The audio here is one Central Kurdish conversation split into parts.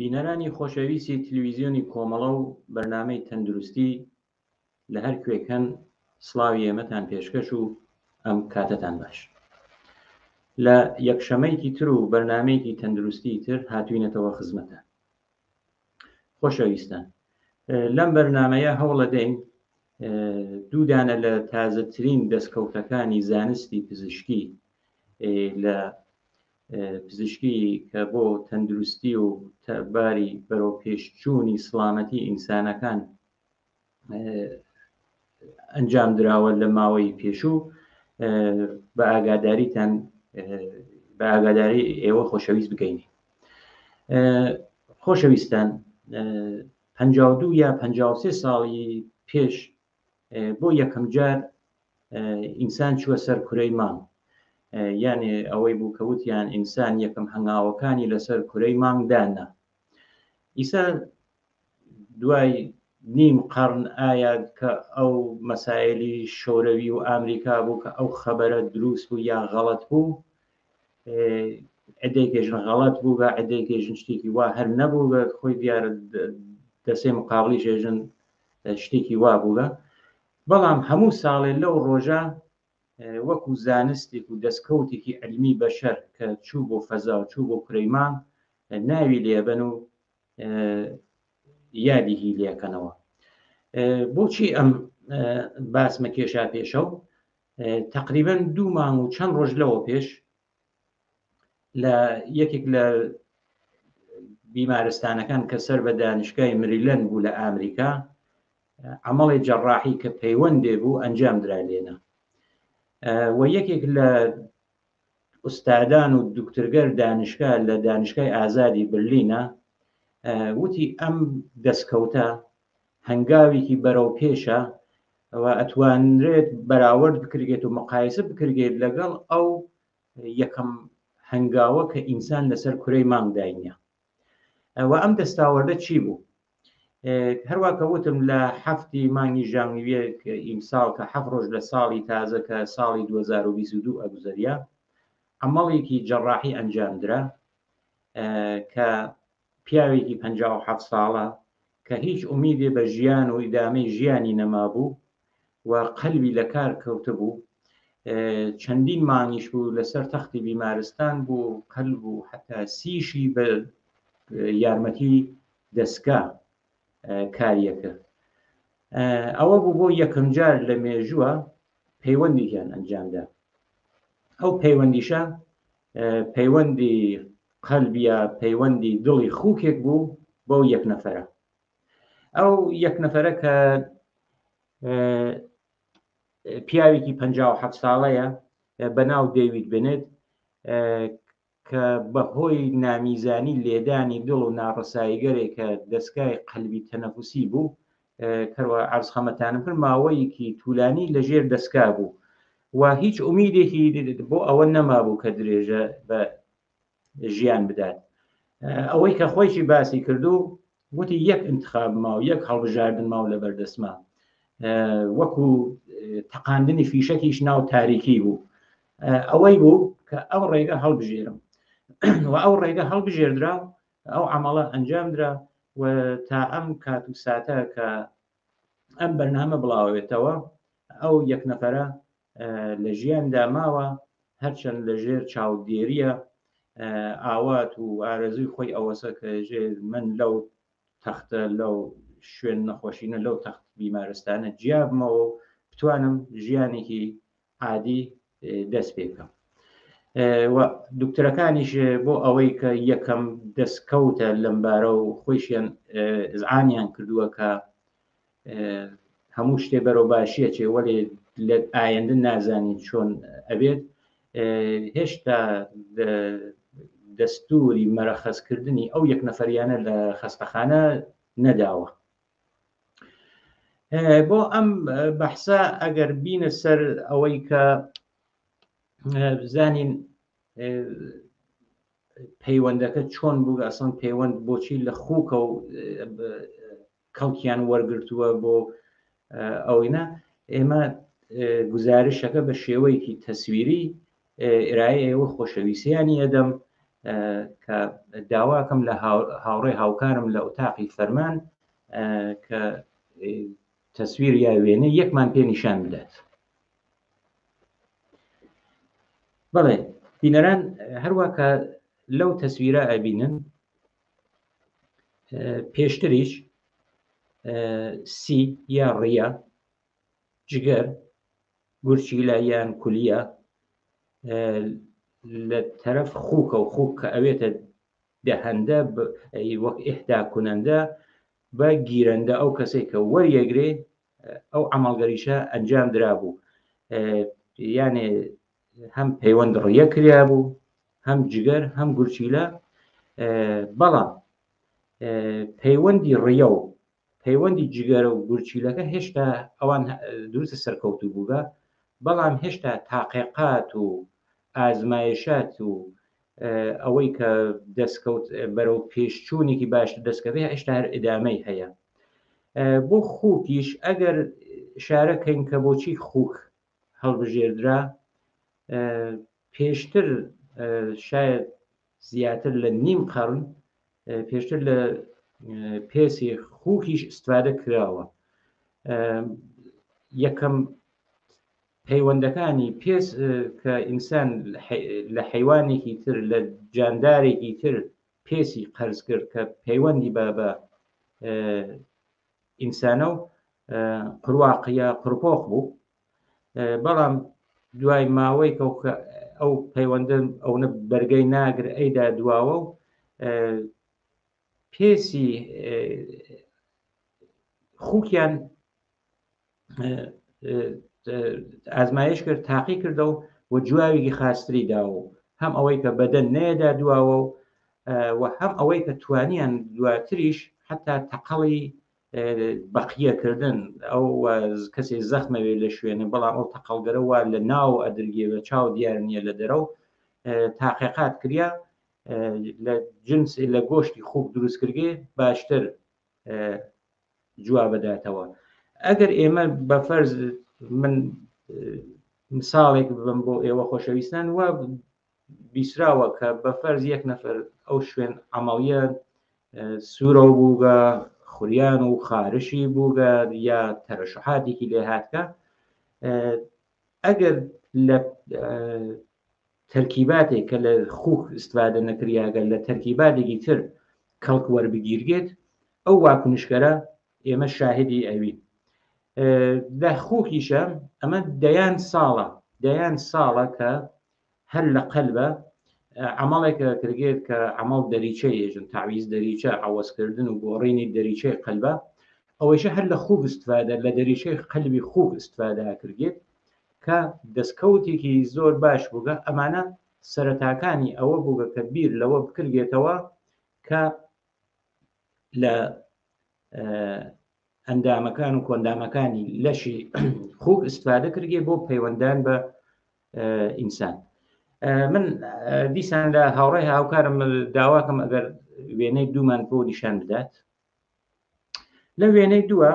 بینەرانی خۆشەویستی تلویزیۆنی کۆمەڵە و بەرنامەی تەندروستی لە هەر کوێکەن سڵاوی ئێمەتان پێشکەش و ئەم کاتتان باش. لە یەکشەمەیەکی تر و بەرنامەیەکی تەندروستی تر هاتووینەتەوە خزمەتان. خۆشەویستان، لەم بەرنامەیە هەوڵەدەین دوو دانە لە تازەترین دەستکەوتەکانی زانستی پزیشکی لە پزیشکی کە بۆ تەندروستی و باری بەرەو پێشچوونی سڵامەتی ئینسانەکان ئەنجام دراوە لە ماوەی پێشوو بە ئاگاداری ئێوە خۆشەویست بگەینی. خۆشەویستان، 52 یا 53 ساڵی پێش بۆ یەکەم جار ئینسان چووە سەر کورەی مانگ، یانێ ئەوەی بوو کە وتیان ئینسان یەکەم هەنگاوەکانی لەسەر کورەی مانگدانا. ئیسا دوای نیم قەرن ئایا کە ئەو مەسایلی شۆرەوی و ئامریکا بوو کە ئەو خەبەرە دروست بوو یا غەڵەت بوو، عدەیەکێژن غەڵەت بوو بە عدەیەکێژن شتێکی وا هەر نەبوو بە خۆی دیارە دەسێ مقابلی شێژن شتێکی وا بوو بە، بەڵام هەموو ساڵێ لەو ڕۆژە وەکو زانستێک و دەستکەوتێکی عەلمی بەشەر کە چوو بۆ فەزا و چوو بۆ کورەی مانگ ناوی لێبن و یادیهی لێکەنەوە. بۆچی ئەم باسمە کێشا پێشە و تقریبا 2 مانگ و چەند ڕۆژ لەوە پێش لە یەکێک لە بیمارستانەکان کە سەر بە دانشگای مریلەند بوو لە ئامریکا عەمەڵی جەڕاحی کە پەیوەندێ بوو ئەنجام درا لێنە و یەکێک لە ئوستادان و دوکتۆرگەر دانشگا لە دانشگای ئازادی برلینە وتی ئەم دەستکەوتە هەنگاوێکی بەرەو پێشە و ئەتوانرێت بەراورد بکرێت و مقایسە بکرێت لەگەڵ ئەو یەکەم هەنگاوە کە ئینسان لەسەر کورەی مانگ داینە. و ئەم دەستاوەردە چی بوو؟ هەروە کە وتم لە هەفتی مانگی ژانڤیە ئیمساڵ کە 7 ڕۆژ لە ساڵی تازە کە ساڵی 2022 ئەگوزەریە عەمەڵێکی جەڕاحی ئەنجامدرا کە پیاوێکی 57 ساڵە کە هیچ ئومیدێ بە ژیان و ئیدامەی ژیانی نەمابوو و قەلبی لە کار کەوتە بوو، چەندین مانگیش بوو لەسەر تەختی بیمارستان بوو، قەلب و حتا سیشی بە یارمەتی دەستگا کاریەکە. ئەوە بوو بۆ یەکەم جار لە مێژووە پەیوەندێکیان ئەنجامدا. ئەو پەیوەندیشە پەیوەندی قەلبیە، پەیوەندی دڵی خووکێک بوو بۆ یەک نەفەرە. ئەو یەک نەفەرە کە پیاوێکی 57 ساڵەیە بەناو دەیوید بنێت کە بەهۆی نامیزانی لێدانی دڵ و ناڕەساییگەرێک کە دەستگای قەلبی تەنەفوسی بوو، کەروە عەرزخەمەتانم کرد ماوەیەکی توولانی لەژێر دەستگا بوو و هیچ ئومیدێکی بۆ ئەوە نەمابوو کە درێژە بە ژیان بدات. ئەوەی کە خۆیشی باسی کردو وتی یەک انتخاب ماو، یەک هەڵبژاردن ماو لە بەردەستما، وەکو تەقاندنی فیشەکیش ناو تاریکی بوو. ئەوەی بوو کە ئەو ڕێگە هەڵبژێرم و ئەو ڕێگە هەڵبژێردرا و ئەو عەمەڵە ئەنجامدرا و تا ئەم کات و ساتە کە ئەم بەرنامە بڵاوێتەوە ئەو یەک نەفەرە لە ژیاندا ماوە، هەرچەند لەژێر چاودێریە ئاوات و ئارەزوی خۆی ئەوەسە کە ژێر من لەو تەختە لەو شوێن نەخۆشینە لەو تەخت بیمارستانە جیابمەوە و بتوانم ژیانێکی عادی دەست پێ بکەم. و دکتۆرەکانیش بۆ ئەوەی کە یەکەم دەستکەوتە لەمبارە و خۆیشیان ئزعانیان کردووە کە هەموو شتێ بەرەو باشیە چێ وەلێ لە ئایندە نازانین چۆن ئەبێت، هێشتا دەستوری مەرەخەزکردنی ئەو یەک نەفەریانە لە خەستەخانە نەداوە. بۆ ئەم بەحسە ئەگەر بینە سەر ئەوەی کە بزانین پەیوەندەکە چۆن بوو، ئەسڵ پەیوەند بۆچی لە خووکە و کەڵکیان وەرگرتووە بۆ ئەوەیە، ئێمە گزارشەکە بە شێوەیەکی تەسویری ئێرای ئێوە خۆشەویستیانی ئەدەم کە داواکەم لە هاوڕێ هاوکارم لە ئوتاقی فەرمان کە تەسویر یا وێنە یەکمان پێ نیشان بدات. بەڵێ بینەران هەروە کە لەو تەسویرە ئەبینن پێشتریش سی یا ڕیا جگەر گورچیلە یان کولیە لە تەرەف خووکە و خووک کە ئەوێتە دەهەندە وەک ئیحدا کونەندە بە گیرەندە ئەو کەسێک کە وەریەگرێ ئەو عەمەڵگەریشە ئەنجام درابوو، یانێ هەم پەیوەند ڕیە کریا بوو هەم جگەر هەم گورچیلە، بەڵام پەیوەندی ڕیە و پەیوەندی جگەرە و گورچیلەکە هێشتا ئەوان دروستە سەرکەوتوو بووگە، بەڵام هێشتا تاقیقات و ئازمایشات و ئەوەی کە دەستکەوت بەرەو پێشچوونێکی باش دەستکەوێ هێشتا هەر ئیدامەی هەیە. بۆ خووکیش ئەگەر شارەکەین کە بۆچی خووک هەڵبژێردرا، پێشتر شاید زیاتر لە نیم قەڕن پێشتر لە پێسی خووکیش استفادە کراوە. یەکەم پەیوەندەکانی پێس کە ئینسان لە حیوانێکی تر لە جاندارێکی تر پێسی قەرز کرد کە پەیوەندی بە ئینسانە و قڕواقیە قڕپۆق بوو، بەڵام دوای ماوەی ئەو پەیوەندە ئەوە بەرگەی ناگر ئەیدا دواوە و پێسی خووکیان ئازمایش کرد تاقی کردە و جواوێکی خاستری داوە، هەم ئەوەی کە بەدەن نەیەدا دواوە و هەم ئەوەی کە توانیان دواتریش حتا تەقەڵی بەقیەکردن ئەو کەسێ زەخمەوێ لە شوێنە، بەڵام ئەو تەقەڵگەرە وا لە ناو ئەدرگێوە چاو دیار نییە لە دەرە و تاقیقات کریا لە جنس لە گۆشتی خوک دروستکردێ باشتر جواب بداتەوە. ئەگەر ئێمە بە فەرز من مثالێک بم بۆ ئێوە خۆشەویستان وە بیسراوە کە بە فەرز یەک نەفەر ئەو شوێن عەمەڵیە سوورە بووگە خوریان و خارشی بووگە یا تەرەشحاتێکی لێ هاتکە، ئەگەر لە تەرکیباتێک کە لە خوک استفادە نەکریاگەر لە تەرکیباتێکی تر کەڵک وەربگیرگێت ئەو واکنشکەرە ئێمە شاهدی ئەوین. لە خوکیشە ئەمە دەیان ساڵە کە هەر لە قەلبە عەمەڵێکە کردێت کە عەمەڵ دەریچەی ێژن تعویز دەریچە عەوەزکردن و گۆڕینی دەریچەی قەلبە، ئەوەیشە هەر لە خوک استفادە لە دەریچەی قەلبی خوک استفادە کردێت کە دەستکەوتێکی زۆر باش بووگە. ئەمانە سەرەتاکانی ئەوە بووگە کە بیر لەوە بکردێتەوە کە لە ئەندامەکان و کۆندامەکانی لەشی خوک استفادە کردێ بۆ پەیوەندان بە ئینسان. من دیسان لە هاوڕێی هاوکارم داواکەم ئەگەر وێنەی دوومان بۆ نیشان بدات. لە وێنەی دووە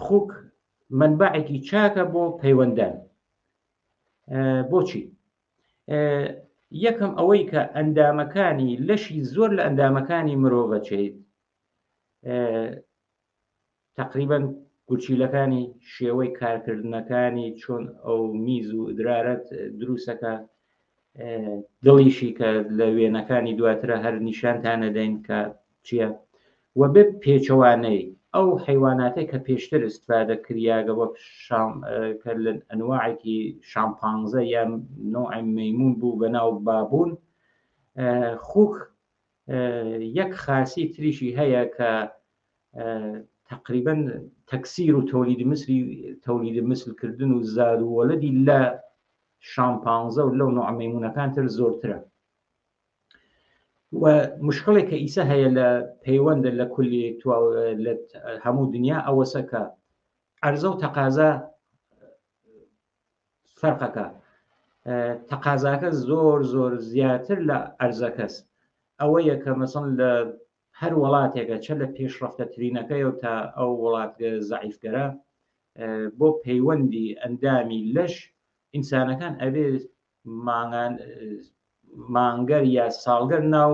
خوک منبعێکی چاکە بۆ پەیوەندان. بۆچی؟ یەکەم ئەوەی کە ئەندامەکانی لەشی زۆر لە ئەندامەکانی مرۆڤە چێت تقریباً گورچیلەکانی شێوەی کارکردنەکانی چۆن ئەو میز و ئدرارەت دروستەکە، دڵیشی کە لە وێنەکانی دواترە هەر نیشانتانە دەین کە چییە، و بێ پێچەوانەی ئەو حیواناتەی کە پێشتر استفادە کریاگە وەک کە لە ئەنواعێکی شامپانزە یان نوعی مەیمون بوو بەناو بابوون. خوک یەک خاسی تریشی هەیە کە تقریباً تەکسیر و تەولیدی مثلکردن و زاد و وەلەدی لە شامپانزە و لەو نوع مەیمونەکان تر زۆرترە. و مشکڵێک کە ئیسە هەیە لە پەیوەندە لە کولی لە هەموو دنیا ئەوەسە کە عەرزە و تەقازا فەرقەکە. تەقازاکە زۆر زیاتر لە عەرزەکەس. ئەوەیە کە مەسەڵ لە هەر وڵاتێکە چە لە پێشرەفتەترینەکەیەوە تا ئەو وڵات زەعیفگەرە بۆ پەیوەندی ئەندامی لەش ئینسانەکان ئەبێ مانگەر یا ساڵگەر ناو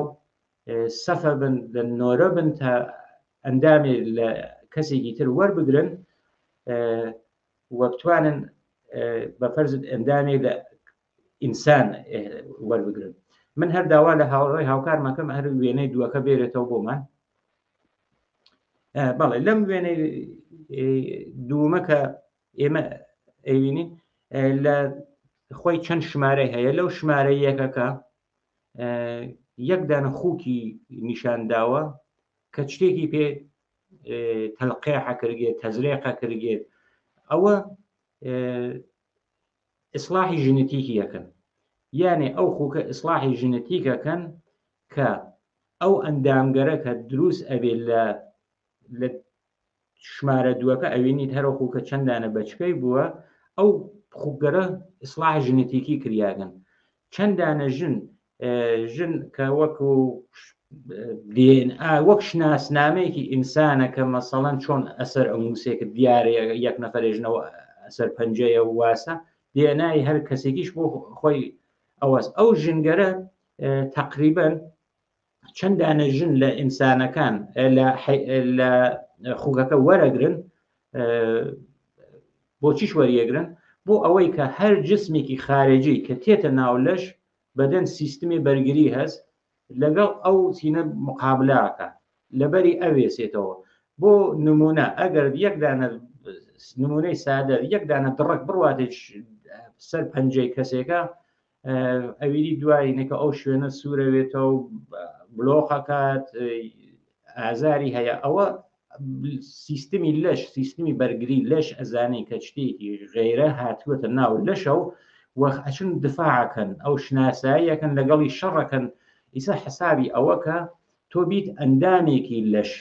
سەفە بن لە نۆرە بن تا ئەندامێ لە کەسێکی تر وەربگرن وە بتوانن بە فەرزت ئەندامێ لە ئینسان وەربگرن. من هەر داوا لە هاوڕێی هاوکارمەکەم هەر وێنەی دووەکە بێرێتەوە بۆمان. بەڵێ لەم وێنەی دوومە کە ئێمە ئەوینین لە خۆی چەند ژمارەی هەیە، لەو ژمارە یەکەکە یەک دانە خووکی نیشانداوە کە شتێکی پێ تەلقیحە کردێت، تەزریقە کردێت، ئەوە ئیسلاحی ژنێتیکی یەکەن، یانێ ئەو خووکە ئیسلاحی ژنێتیکەکەن کە ئەو ئەندامگەرە کە دروست ئەبێت لە ژمارە دووەکە ئەوێنیت هەرە خووکە چەندانە بەچکەی بووە، ئەو خوگەرە ئیسلاح ژنێتیکی کریاگەن. چەندانە ژن کە وەکو وەک شناسنامەیەکی ئینسانە کە مەسەڵەن چۆن ئەسەر ئەمووسێکە دیارە یەک نەفرێژنەوە ئەسەر پەنجەیە واسە دێنای هەر کەسێکیش بۆ خۆی ئەوەست. ئەو ژنگەرە تقریبەن چەندانە ژن لە ئینسانەکان لە خوگەکە وەرەگرن، بۆچیش وەریەگرن؟ بۆ ئەوەی کە هەر جسمێکی خارجی کە تێتە ناو لەش بەدەن سیستمی بەرگری هەست لەگەڵ ئەو سینە مقابلاکە لەبەری ئەوێسێتەوە. بۆ نمونە ئەگەر یەکدانە نمونەی سادە یەکدانە دڕک بڕواتێ سەر پەنجەی کەسێکە ئەویری دوایینەکە ئەو شوێنە سوورەوێتەوە و بلۆخەکات ئازاری هەیە. ئەوە سیستمی لەش سیستمی بەرگری لەش ئەزانەی کە شتێکی غێرە هاتووەتە ناو لەشە و وەخ ئەچن دفاعەکەن ئەو شناساییەکەن لەگەڵی شەڕەکەن. ئیسا حسابی ئەوەکە تۆ بیت ئەندامێکی لەش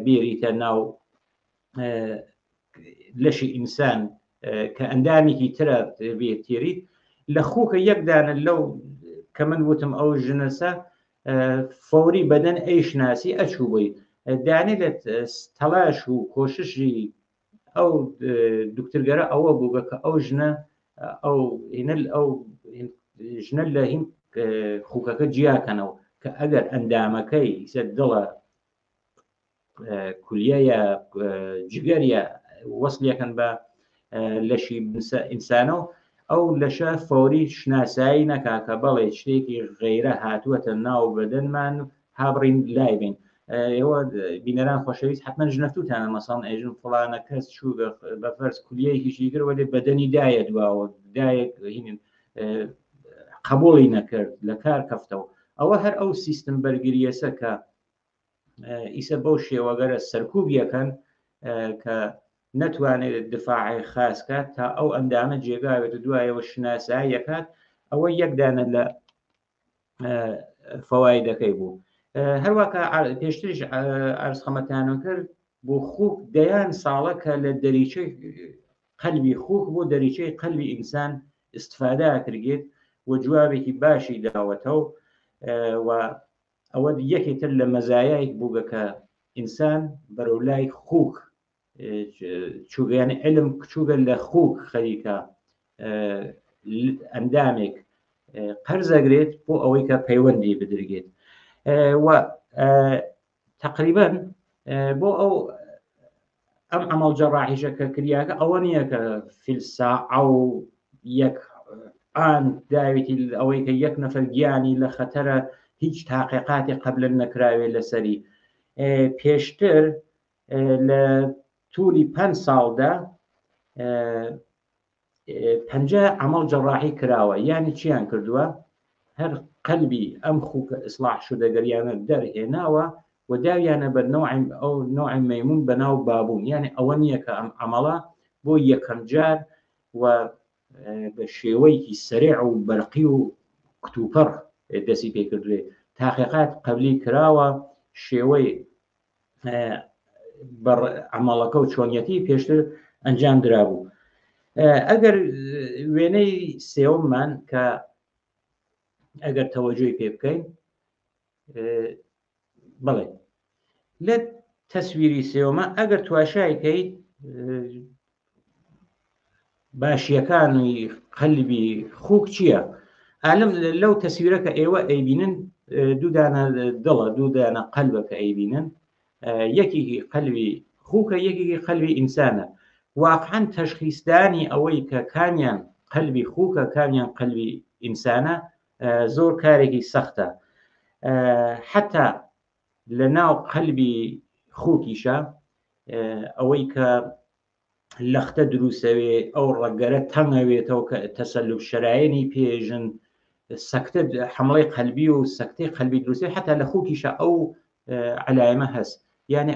بێریتە ناو لەشی ئینسان کە ئەندامێکی ترە بێت تێریت لە خووکە یەکدانە لەو کە من وتم ئەو ژنەسە فۆری بەدەن ئەیشناسی ئەچوو بووی دانێ لە تەلاش و کۆششی ئەو دکترگەرە ئەوە بوو کە ئەو ژنە ئەو ژنە لە هین خووکەکە جیاکەنەوە کە ئەگەر ئەندامەکەی سە دڵە کولیەیە جگەریە وەسلیەکەن بە لەشی ئینسانە و ئەو لەشە فۆری شناسایی نەکا کە بەڵێ شتێکی غێرە هاتووەتە ناو بەدەنمان هابڕین لای بین. ئێوە بینەران خۆشەویست حتمما ژنەتوتانە مەسەڵەن ئێژن فڵانە کەس چوو بە فەرز کولیەیەکیشی کرد وەلێ بەدەنی دایە دواوە دایەک هینن قبوڵی نەکرد لە کار کەفتەوە. ئەوە هەر ئەو سیستم بەرگریەسە کە ئیسە بەو شێوەگەرە سەرکوبیەکەن کە نەتوانێت دفاعی خاسکات تا ئەو ئەندامە جێگاوێت دوایەوە شناساییەکات. ئەوە یەکدانە لە فەوایدەکەی بوو. هەروەکە پێشتریش ئەرزخەمەتانە کرد بۆ خووک دەیان ساڵەکە لە دەریچەی قەلبی خووک بۆ دەریچەی قەلبی ئینسان استفادا کردێت و جوابێکی باشی داوەتەوە و ئەوە یەکێتر لە مەزایایك بووگە کە ئینسان بەرەولای خووک چوگەیانی علم کچووگە لە خووک خەریکە ئەندامێک قەرزەگرێت بۆ ئەوەی کە پەیوەندی بدرگێت و تقریبا بۆ ئەم ئەمەڵ جەڕاحیشە کە کریاکە ئەوە نییە کە فیلساعە و یەک ئان داوێتی ئەوەی کە یەک نەفەر گیانی لە خەتەرە هیچ تاقیقاتی قبلن نەکراوێت لەسەری. پێشتر لە توولی 5 ساڵدا 50 ئەمەڵ جەڕاحی کراوە. یانی چیان کردووە؟ هەر قەلبی ئەم خووکە ئیسلاح شودەگەریانە دەرهێناوە و داویانە بە ئەو نوعی مەیمون بەناو بابوون. یعنی ئەوە نییە کە ئەم ئەمەڵە بۆ یەکەم جار و بە شێوەیەکی سەریع و بەرقی و کتوپەڕ دەستی پێکردوێ. تاقیقات قبلی کراوە شێوەی ئەمەڵەکە و چۆنیەتی پێشتر ئەنجام درابوو. ئەگەر وێنەی سێوممان کە ئەگەر تەوەجۆی پێ بکەین بڵێ لە تەسویری سێومە ئەگەر تواشایکەیت باشیەکانی قەلبی خووک چییە؟ ئالم لەو تەسویرەکە ئێوە ئەیبینن دوو دانە دڵە دوو دانە قەلبەکە ئەیبینن یەکێکی قەلبی خووکە یەکێکی قەلبی ئینسانە واقعاً تەشخیصدانی ئەوەی کە کامیان قەلبی خووکە کامیان قەلبی ئینسانە زۆر کارێکی سەختە حتا لە ناو قەلبی خووکیشە ئەوەی کە لەختە دروسەوێ ئەو ڕەگەرە تەنگەوێتەوە کە تەسەلوب شەرایەنی پێژن سەکتە حمڵەی قەلبی و سەکتەی قەلبی دروسێ حتا لە خووکیشە ئەو علایمە هەست یعنی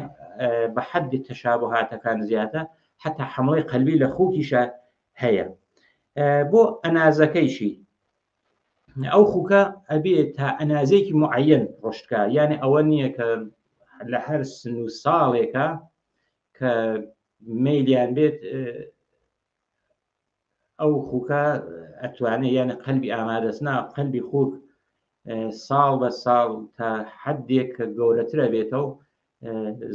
بە حەدی تەشابوهاتەکان زیاتە حتا حمڵەی قەلبی لە خووکیشە هەیە بۆ ئەنازەکەیشی ئەو خووکە ئەبێت تا ئەنازەیەکی معەن ڕشتکە یعنی ئەوە نییە کە لە هەر سن و ساڵێکە کە میلیان بێت ئەو خووکە ئەتوانێت یانە قەلبی ئامادەستنا قەلبی خووک ساڵ بە ساڵ تا حدێک کە گەورەترە بێتەوە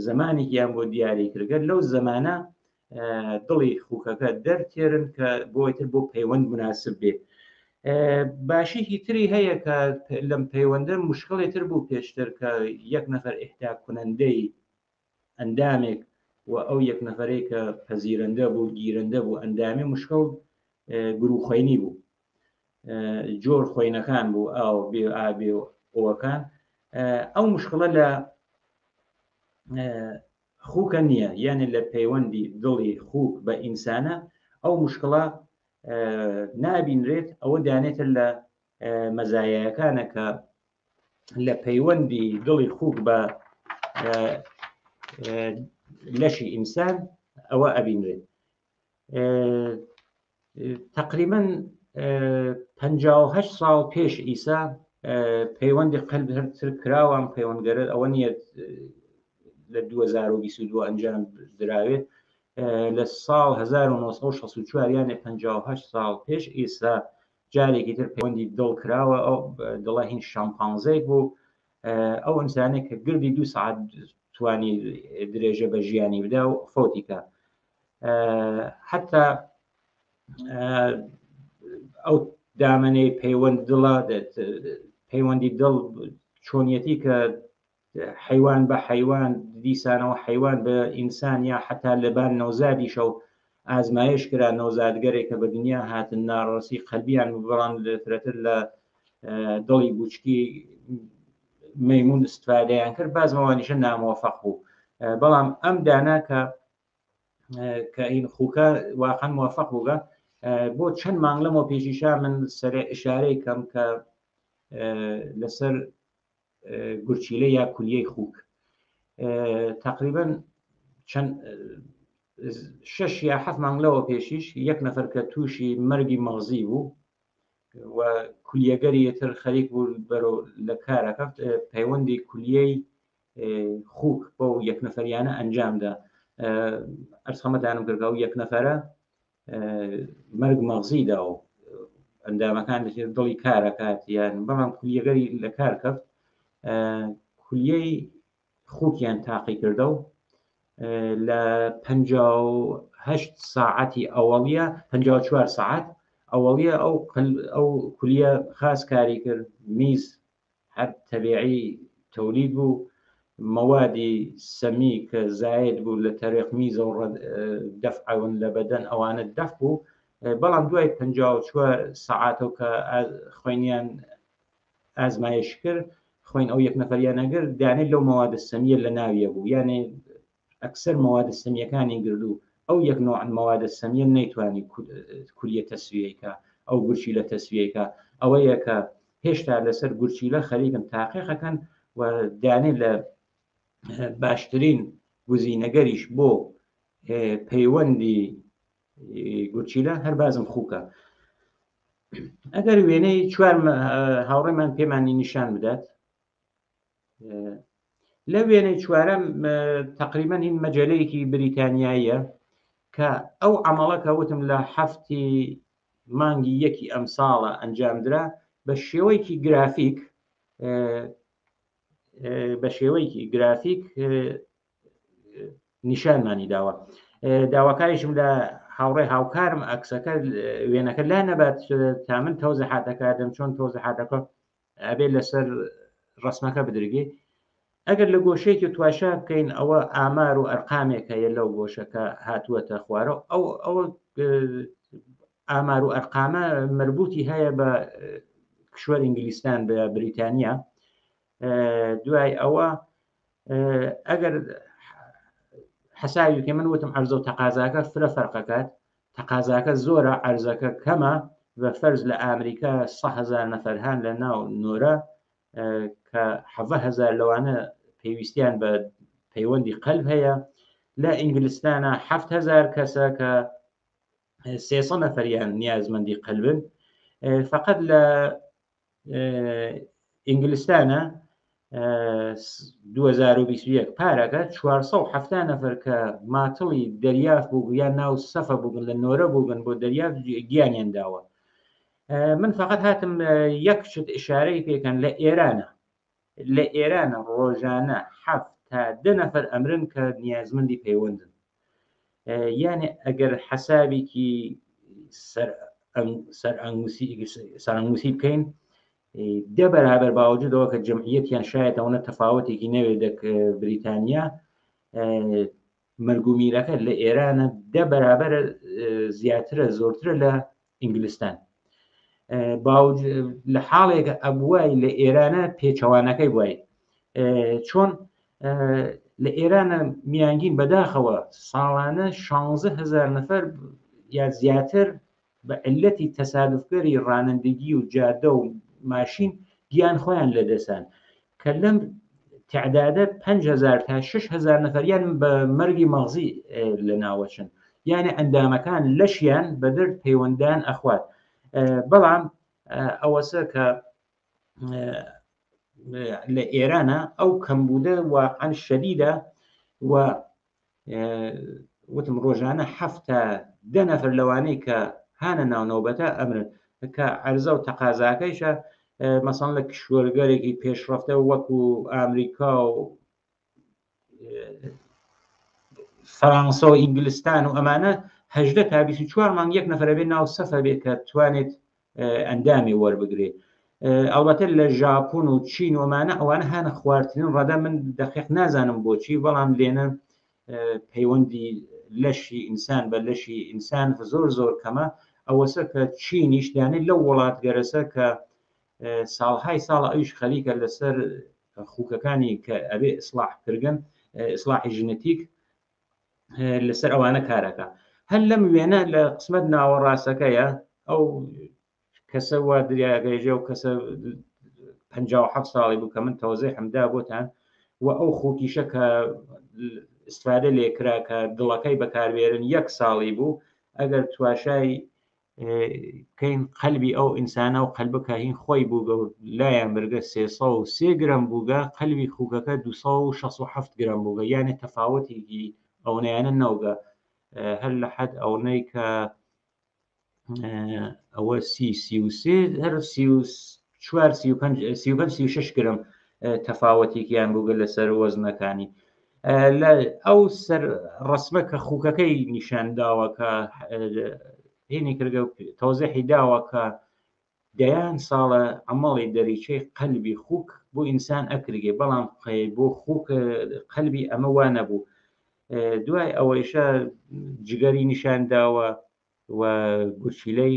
زمانێکیان بۆ دیاری کردگەر لەو زمانە دڵی خووکەکە دەرتێرن کە بۆیتر بۆ پەیوەند مناسب بێت باشێکی تری هەیە کە لەم پەیوەندە مشکڵێتر بوو پێشتر کە یەک نەفەر ئیحتیاج کونەندەی ئەندامێک و ئەو یەک نەفەرەی کە پەزیرەندە بوو گیرەندە بوو ئەندامی مشکڵ گروخۆینی بوو جۆر خۆینەکان بوو ئاو بێ ئابێ و ئەوەکان ئەو مشکڵە لە خووکە نییە یعنی لە پەیوەندی دڵی خووک بە ئینسانە ئەو مشکڵە نابینرێت ئەوە دانێتە لە مەزایەکانە کە لە پەیوەندی دڵی خووک بە لەشی ئینسان ئەوە ئەبینرێت تقریبا 58 ساڵ پێش ئیسا پەیوەندی قەلب هەرتر کراوان پەیوەندگەرە ئەوە نیە لە 2022 ئەنجام دراوێت لە ساڵ 1964 یانێ 58 ساڵ پێش ئیسا جارێکی تر پەیوەندی دڵ کراوە ئەو دڵە هین شامپانزەیەک بوو ئەو ئینسانێک کە گردی 2 ساعت توانی درێژە بە ژیانی بدا و فۆتیکە حتا ئەو دامنەی پەیوەند دڵە پەیوەندی دڵ چۆنیەتی کە حیوان بە حیوان دیسانەوە حیوان بە ئینسان یا حتا لەبان نەوزادیشە و ئازمایش کرا نەوزادگەرێک کە بە دنیا هاتن ناڕەسی قەلبیان بڕان لەترەتر لە دڵی بوچکی مەیمون استفادەیان کرد بازمەوانیشە نامۆفەق بوو بەڵام ئەم دانا کە این خووکە واقعا موفق بووگە بۆ چەند مانگ لەمەوە پێشیشا من سەر ئشارەی کەم کە لەسەر گورچیلە یا کولیەی خووک تقریبا چەند 6 یا 7 مانگ لەوە پێشیش یەک نەفەر کە تووشی مەرگی مەغزی بوو و کولیەگەری تر خەریک بوو بەرەو لە کارەکە پەیوەندی کولیەی خووک بۆ یەک نەفەریانە ئەنجامدا ئەرسەمەدانم کردەوە و یەک نەفەرە مەرگ مەغزیدا و ئەندامەکان دڵی کارەکات یان بەڵام کولیەگەری لە کار کەوت کولیەی خووکیان تاقی کردە و لە 58 ساعتی ئەوەڵیە 54 ساعت ئەوەڵیە ئەو کولیە خاص کاری کرد میز هەر تەبیعی تەولید بوو مەوادی سەمی کە زاید بوو لە تەریق میزە و دەفعون لە بەدەن ئەوانە دەف بوو بەڵام دوای 54 ساعاتەوە کە خوێنیان ئازمایش کرد خوێن ئەو یەک نەفەریانەگەر دانێت لەو مەوادە سەمیە لە ناویە بوو یانێ ئەکسەر مەوادە سەمیەکانی گردو ئەو یەک نوع مەوادە سەمیە نەیتوانی کولیە تەسویەکە ئەو گورچی لە تەسویەکە ئەوەیە کە هێشتا لەسەر گورچیلە خەریکن تاقیقەکەن و دانێت لە باشترین گزینەگەریش بۆ پەیوەندی گورچیلە هەر بازم خووکە ئەگەر وێنەی چوار هاوڕێمان پێمانی نیشان بدات لە وێنەی چوارەم تقریبا این مەجەلەیەکی بریتانیاییە کە ئەو عەمەڵە وتم لە هەفتی مانگی یەکی ئەم ساڵە ئەنجامدرا بە شێوەیەکی گرافیک نیشانمانی داوە داواکاریشم لە هاوڕێ هاوکارم ئەکسەکە وێنەکە لا نەبات تا من تەوزیحاتەکە دەم چۆن تەوزیحاتەکە ئەبێ لەسەر ڕسمەکە بدرگێ ئەگەر لە گۆشەیەکی تواشا بکەین ئەوە ئامار و ئەرقامێکە لەو گۆشەکە هاتووەتە خوارە ئەوە ئامار و ئەرقامە مربوطی هەیە بە کشوەر ئینگلیستان بە بریتانیا دوای ئەوە ئەگەر حساوی کە من وتم عەرزە و تەقازاکە فرە فەرقەکات تەقازاکە زۆرە عەرزەکە کەمە بە فەرز لە ئامریکا 100,000 نەفەر هەن لە ناو نۆرە کە 7,000 لەوانە پێویستیان بە پەیوەندی قەلب هەیە لە ئینگلستانە 7,000 کەسە کە 300 نەفەریان نیازمەندی قەلبن فقط لە ئینگلستانە 2021 پارەکە 470 نەفەر کە ماتڵی دەریاف بوو یان ناو سەفە بووبن لە نۆرە بووبن بۆ دەریاف گیانیان داوە من فقط هاتم یەک شت ئشارەی پێکەن لە ئێرانە ڕۆژانە 7 تا 10 نەفەر ئەمرن کە نیازمەندی پەیوەندن یعنی ئەگەر حسابێکی سەرئەنگوسی بکەین 10 بەرابەر باوجودەوە کە جەمعیەتیان شاید ئەوەنە تەفاوەتێکی نەوێ بریتانیا مەرگومیرەکە لە ئێرانە 10 بەرابەر زیاترە زۆرترە لە ئینگلستان لە حاڵێکە ئەبوای لە ئێرانە پێچەوانەکەی وای چۆن لە ئێرانە میانگین بەداخەوە ساڵانە 16,000 نەفەر یا زیاتر بە علەتی تەسادفگەری ڕانندگی و جادە و ماشین گیان خۆیان لەدەسان کە لەم تعدادە 5,000 تا 6,000 نەفەریان بە مەرگی مەغزی لە ناوەچن یعنی ئەندامەکان لەشیان بەدەر پەیوەندان ئەخوات بەڵام ئەوەسە کە لە ئێرانە ئەو کەمبوودە واقعاً شەدیدە و وتم ڕۆژانە 7 تا 10 نەفەر لەوانەی کە هانە ناونەوبەتە ئەمرن کە عەرزە و تەقازاکەیشە مەسەڵەن لە کشوەرگەرێکی پێشڕەفتە وەکو ئامریکا و فەرانسە و ئینگلستان و ئەمانە 18 تا 24 مانگ یەک نەفەرە بێ ناو سەفە بێت کە توانێت ئەندامی وەربگرێت ئەڵبەتە لە ژاپۆن و چین ومانە ئەوانە هانە خواردترین ڕەدا من دەقیق نازانم بۆچی بەڵام لێنە پەیوەندی لەشی ئینسان بە لەشی ئینسان زۆر کەمە ئەوەسە کە چینیش دانێت لەو وڵات گەرەسە کە ساڵهای ساڵە ئەویش خەریکە لەسەر خوکەکانی کە ئەبێ ئیسلاحکردن ئیسلاحی ژنەتیک لەسەر ئەوانە کارەکە هەر لەم وێنە لە قسمەت ناوەڕاستەکەیە ئەو کەسە وا دریاگەیژە و کەسە 57 ساڵی بوو کە من تەوزیح هەمدا بۆتان و ئەو خوکیشە کە استفادە لێکرا کە دڵەکەی بەکاربێرن 1 ساڵی بوو ئەگەر تواشای کەین قەلبی ئەو ئینسانە و قەلبەکە هین خۆی بووگە و لایەن بەرگە 303 گرم بووگە قەلبی خوکەکە 267 گرم بووگە یعنی تەفاوەتێکی ئەوەیانە نەوگە هەر لە حد ئەوەی کە ئەوە 33 هەر 34 35 گرم تەفاوەتێکیان بووگە لەسەر وەزنەکانی لە ئەو سەر ڕسمە کە خوکەکەی نیشانداوە کە هێنی کردگە تەوزیحی داوە کە دەیان ساڵە ئەمەڵی دەریچەی قەلبی خوک بۆ ئینسان ئەکرگێ بەڵام بۆ خوک قەلبی ئەمە وا نەبوو دوای ئەوەیشە جگەری نیشانداوە و گورچیلەی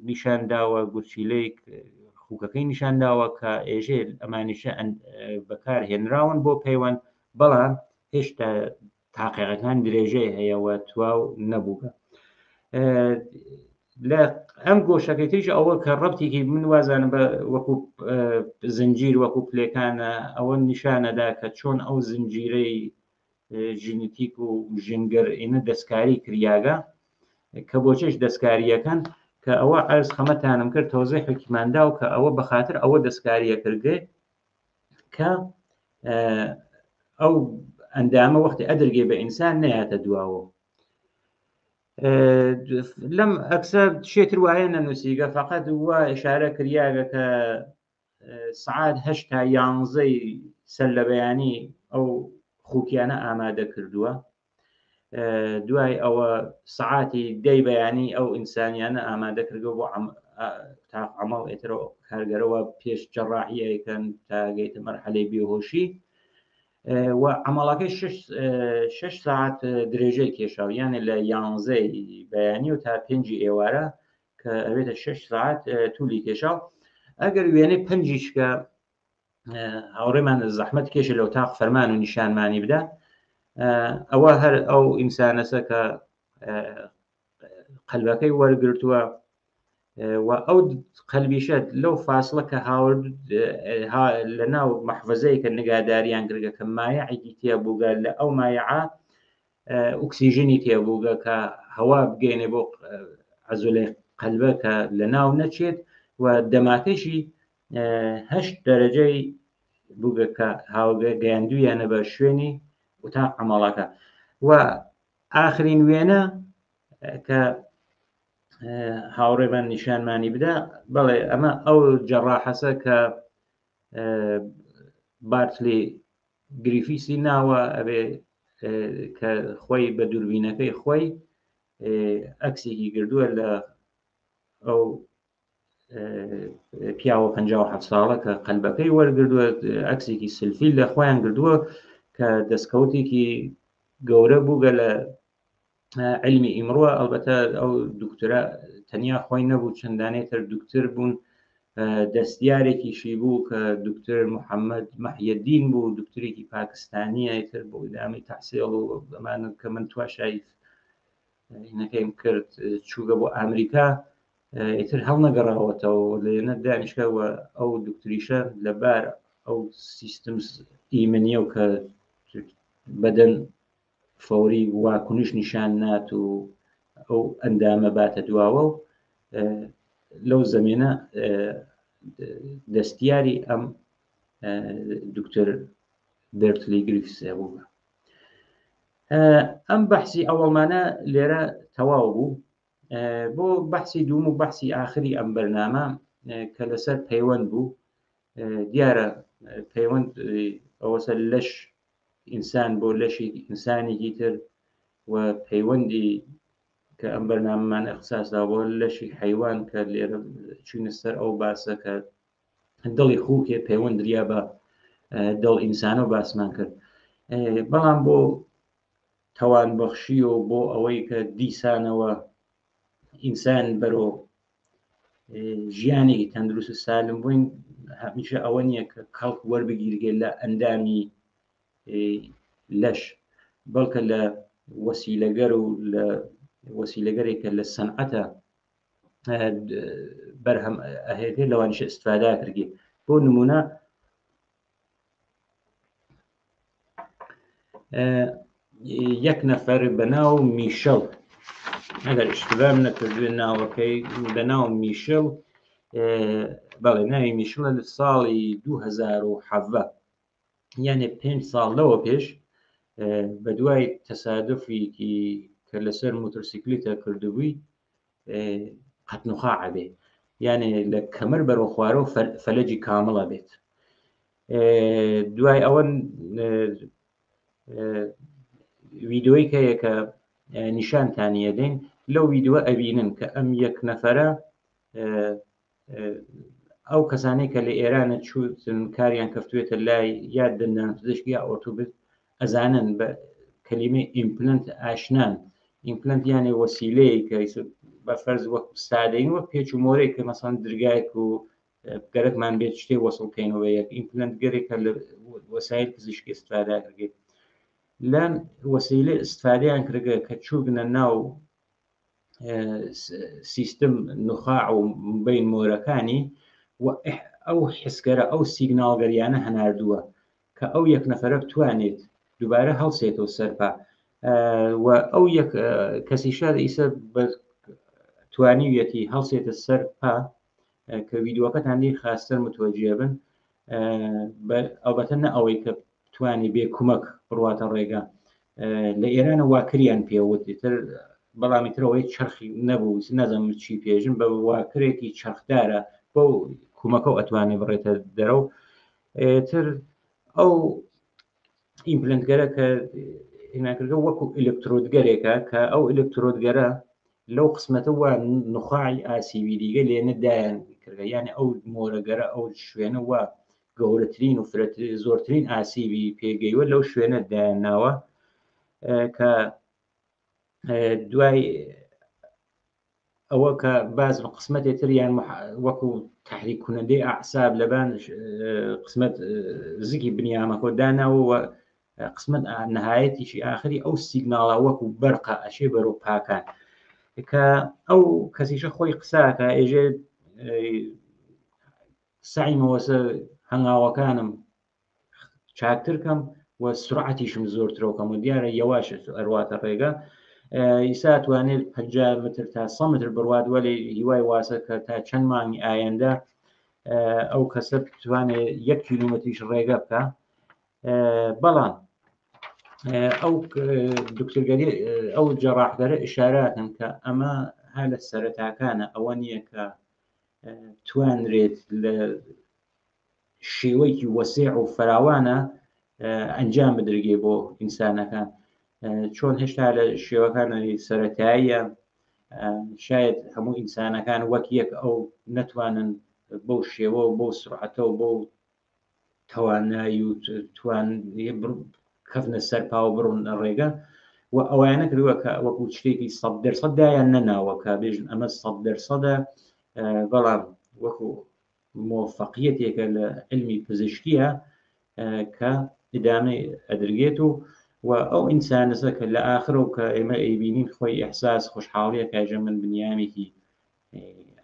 نیشانداوە گورچیلەی خوکەکەی نیشانداوە کە ئێژێ ئەمانیشە بەکار هێنراون بۆ پەیوەند بەڵام هێشتا تاقیقەکان درێژەی هەیەوە تواو نەبووگە لە ئەم گۆشەکەی تریش ئەوە کە ڕەبتێکی من وازانم بە وەکو زنجیر وەکو پلێکانە ئەوە نیشانەدا کە چۆن ئەو زنجیرەی ژینتیک و ژنگەر ئینە دەستکاری کریاگە کە بۆچێش دەستکاریەکەن کە ئەوە ئەرز خەمەتانم کرد تەوزیحێکماندا و کە ئەوە بەخاتر ئەوە دەستکاریە کردێ کە ئەو ئەندامە وەختی ئەدرگێ بە ئینسان نەیاتە دواوە لەم ئەکسە شێتر وایە نەنووسیگە فقط وە ئشارە کریاگە کە سعات 8 تا 11 سەر لە بەیانی ئەو خوکیانە ئامادە کردووە دوای ئەوە سعاتی دەی بەیانی ئەو ئینسانیانە ئامادەکردەوە بۆ عمل ئێترەوە کارگەرەوە پێش جەڕاحیەکەن تا گەیتە مەرحەلەی بێهۆشی و عملەکەی 6 ساعت درێژەی کێشاو یانە لە 11 بەیانی و تا 5 ئێوارە کە ئەوێتە 6 ساعت تولی کێشاو ئەگەر وێنەی پنجیشکە هاوڕێمان زەحمەت کێشە لەو تاق فەرمان و نیشانمانی بدە ئەوە هەر ئەو ئینسانەسە کە قەلبەکەی وەرگرتووە و ئەو قەلبیشە لەو فاصلە کە هاورد لە ناو مەحفەزەی کە نگاداریان کردگە کە مایعێکی تێبووگە لە ئەو مایعە ئۆکسیژنی تێبووگە کە هەوا بگەینێ بۆ عەزولەی قەلبە کە لە ناو نەچێت و دەماکەشی 8 دەرەجەی بووگە کە هاوگە گەیاندویانە بە شوێنی وتاق عمەڵەکە و ئاخرین وێنە کە هاوڕێمان نیشانمانی بدە بەڵێ ئەمە ئەو جەڕاحەسە کە بارتلی گریفیسی ناوە ئەبێ کە خۆی بە دووربینەکەی خۆی ئەکسێکی گردووە لە ئەو پیاوە 57 ساڵە کە قەلبەکەی وەرگردووە ئەکسێکی سلفی لە خۆیان گردووە کە دەستکەوتێکی گەورە بووگە لە علمی ئیمڕوە ئەلبەتە ئەو دکتۆرە تەنیا خۆی نەبوو چەندانەی تر دکتۆر بوون دەستیارێکیشی بوو کە دکتۆر محەممەد مەحیەدین بوو دکتۆرێکی پاکستانیە تر بۆ ئیدامی تەحسیڵ و ئەمانە کە من تواشایی هینەکەیم کرد چووگە بۆ ئەمریکا ئیتر هەڵ نەگەڕاوەتەوە لێنە دانیشکەوە ئەو دکتوریشە لەبار ئەو سیستم ئیمنیە و کە بەدەن فەوری واکنش نیشان نات و ئەو ئەندامە باتە دواوە و لەو زمینە دەستیاری ئەم دکتۆر بێرتلی گریفسە بوو. ئەم بەحسی ئەوەڵمانە لێرە تەواو بوو بۆ بەحسی دووم و بەحسی ئاخری ئەم بەرنامە کە لەسەر پەیوەند بوو دیارە پەیوەند ئەوەسەر لەش ئینسان بۆ لەشی ئینسانێکی تر و پەیوەندی کە ئەم بەرنامەمان اختصاسدا بۆ لەشی حەیوان کە لێرە چوونە سەر ئەو باسە کە دڵی خوکێ پەیوەندریا بە دڵ ئینسانە و باسمان کرد بەڵام بۆ تەوانبەخشی و بۆ ئەوەی کە دیسانەوە ئینسان بەرۆ ژیانێکی تەندروست سالم بووین هەمیشە ئەوە نییە کە کەڵک وەربگیرگێت لە ئەندامی لەش بەڵکە لە وەسیلەگەر و لە وەسیلەگەرێکە لە سەنعەتە بەرهەم ئەهێتێ لەوانیشە ئیستفادا کردێ بۆ نمونە یەک نەفەر بەناو میشەڵ ئەگەر اشتبام نەکردوێن ناوەکەی بەناو میشەڵ بەڵێ ناوی میشڵە لە ساڵی 2017 یانێ 5 ساڵ لەوە پێش بە دوای تەسادفێکی کە لەسەر موتۆرسیکلتە کردبووی قەتنوخاع بێ یانێ لە کەمەر بەرەو خوارە و فەلەجی کامڵە بێت دوای ئەوە ویدۆی کەیە کە نیشانتانیە دەین لەو ویددیوە ئەبینن کە ئەم یەک نەفەرە ئەو کەسانەی کە لە ئێرانە چوتن کاریان کەفتوێتە لای یاد دەندان پزیشکی یا ئۆرتۆپد ئەزانن بە کەلیمەی ئیمپلنت ئاشنان ئیمپلنت یانێ وەسیلەیە کە بە فەرز وەک سادەین وەک پێچ و مۆرێک کە مەسەڵەن درگایەک و گەرەکمان بێت شتێ وەسڵکەینەوە یەک ئیمپلنت گەرێکە لە وەسایل پزیشکی ئیستفادا کردێت لەم وەسیلە ئیستفادەیان کردگە کە چووگنە ناو سیستم نخاع و بین مۆرەکانی و ئەو حسگەرە ئەو سیگناڵگەریانە هەناردووە کە ئەو یەک نەفەرە بتوانێت دووبارە هەڵسێتەوە سەرپا و ئەو یەک کەسیشە ئیسە بە توانیویەتی هەڵسێتە سەرپا کە ویددیوەکەتان دی خاستەر متوەجیە بن ئەوبەتە نە ئەوەی کە توانی بێ کومەک بڕواتە ڕێگا لە ئێرانە واکریان پێوتی تر بەڵامی ترەوەی چرخی نەبوو نەزم چی پێژن بە واکرێکی چرخدارە بۆ کومەکە و ئەتوانێ بڕێتە دەرەو تر ئەو ئیمپلنتگەرە کە هێناکردە وەکو ئلکترۆدگەرێکە کە ئەو ئلکترۆدگەرە لەو قسمەتەوە نخاعی ئاسیبی دیگە لێنەدایان کردە، یعنی ئەو مۆرەگەرە ئەو شوێنە وە گەورەترین و زۆرترین ئاسیبی پێگەیوە لەو شوێنە دایانناوە کە دوای ئەوە کە باز قسمەتێک تریان وەکو تحریک کوونەدەی ئەعساب لەبان قسمەت زیکی بنیامەکۆ داناوە قسمەت نەهایەتیشی ئاخری ئەو سیگناڵە وەکو بەرقە ئەشێ بەرەو پاکان کە ئەو کەسیشە خۆی قساکە ئێژێ سعیمەوەسە هەنگاوەکانم چاکترکەم و سرعەتیشم زۆرترەوەکەم و دیارە یەواش ئەرواتە ڕێگە ئیسا توانێت 50 متر تا 100 متر بڕوات وەلی هیوای واسە کە تا چەند مانگی ئایەندە ئەو کەسە توانێت 1 کیلومتریش ڕێگە بکە. بەڵام ئەو دکتۆرگەری ئەو جەڕاحگەرە ئشاراتن کە ئەمە ها لە سەرەتاکانە ئەوە نییە کە توانرێت لە شێوەیەکی وەسیع و فراوانە ئەنجام بدرگێ بۆ ئینسانەکان، چۆن هێشتا لە شێوەکانی سەرەتاییە شاید هەموو ئینسانەکان وەک یەک ئەو نەتوانن بەو شێوە و بۆ سرعەتە و بۆ توانایی و توان کەفنە سەرپا و بڕون ڕێگە و ئەوانە کردووە کە وەکو شتێکی 100% دایان نەناوەکە بێژن ئەمە 100%، بەڵام وەکو مۆفەقیەتێکە لە علمی پزیشکیە کە ئیدامەی ئەدرگێت و ئەو ئینسانەسە کە لە ئاخر و کە ئێمە ئەیبینین خۆی ئەحساس خۆشحاڵیە کاژە من بنیامێکی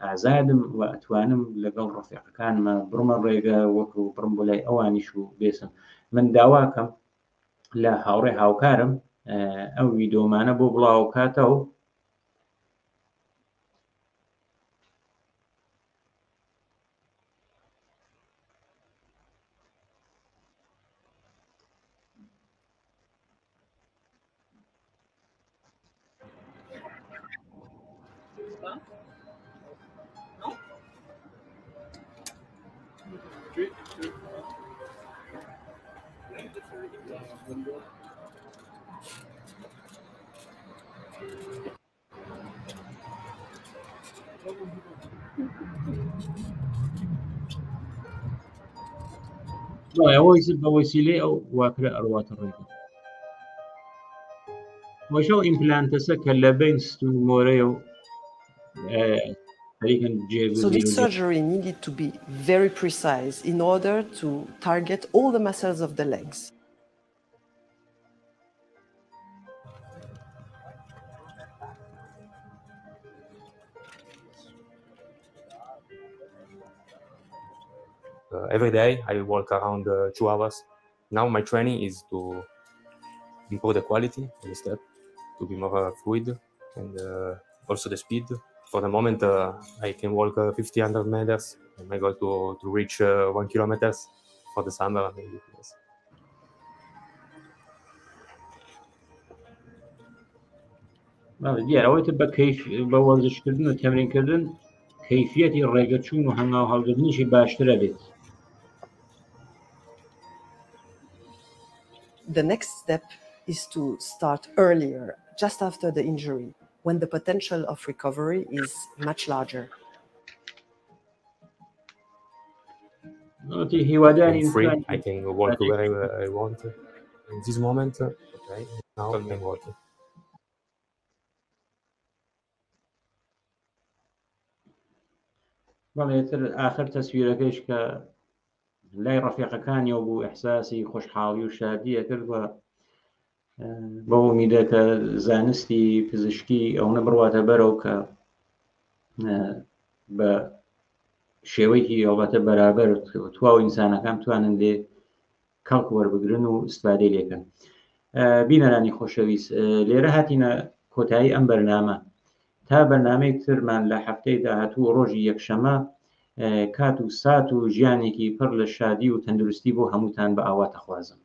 ئازادم و ئەتوانم لەگەڵ ڕفیقەکانمە بڕمە ڕێگە وەکو بڕم بۆ لای ئەوانیش و بێسم. من داواکەم لە هاوڕێ هاوکارم ئەو ویدۆمانە بۆ بڵاو کاتەوە بەوەسیلەی ئەو واکرە ئەڕواتە ڕێگە وەشەو ئیمپلانتەسە کە لە بین ستون مۆرەیە و So this surgery needed to be very precise in order to target all the muscles of the legs. Every day I walk around 2 hours. Now my training is to improve the quality of the step, to be more fluid, and also the speed. For the moment, I can walk 1,500 meters. And my goal to reach 1 kilometer for the summer. Maybe, yes. دیارەوەیتە بە وەرزشکردن و تەمرینکردن کەیفیەتی ڕێگەچوون و هەنگاو هەڵگرتنیشی باشترە بێت. The next step is to start earlier, just after the injury, when the potential of recovery is much larger. I'm free. I can walk wherever I want. In this moment, okay, now I'm walking. بەڵێتر ئاخر تەسویرەکەش کە لای ڕەفیقەکانیەوە بوو ئەحساسی خۆشحاڵی و شادیە کرد و بە ئومیدە کە زانستی پزیشکی ئەو نەبڕواتە بەرەو کە بە شێوەیەکی ئەوبەتە بەرابەر تواو ئینسانەکان توانن لێ کەڵک وەربگرن و استفادەی لێکەن. بینەرانی خۆشەویست، لێرە هاتینە کۆتایی ئەم بەرنامە تا بەرنامەی ترمان لە هەفتەی داهاتوو ڕۆژی یەکشەمە کات و سات و ژیانێکی پڕ لە شادی و تەندروستی بۆ هەمووتان بە ئاوا دەخوازم.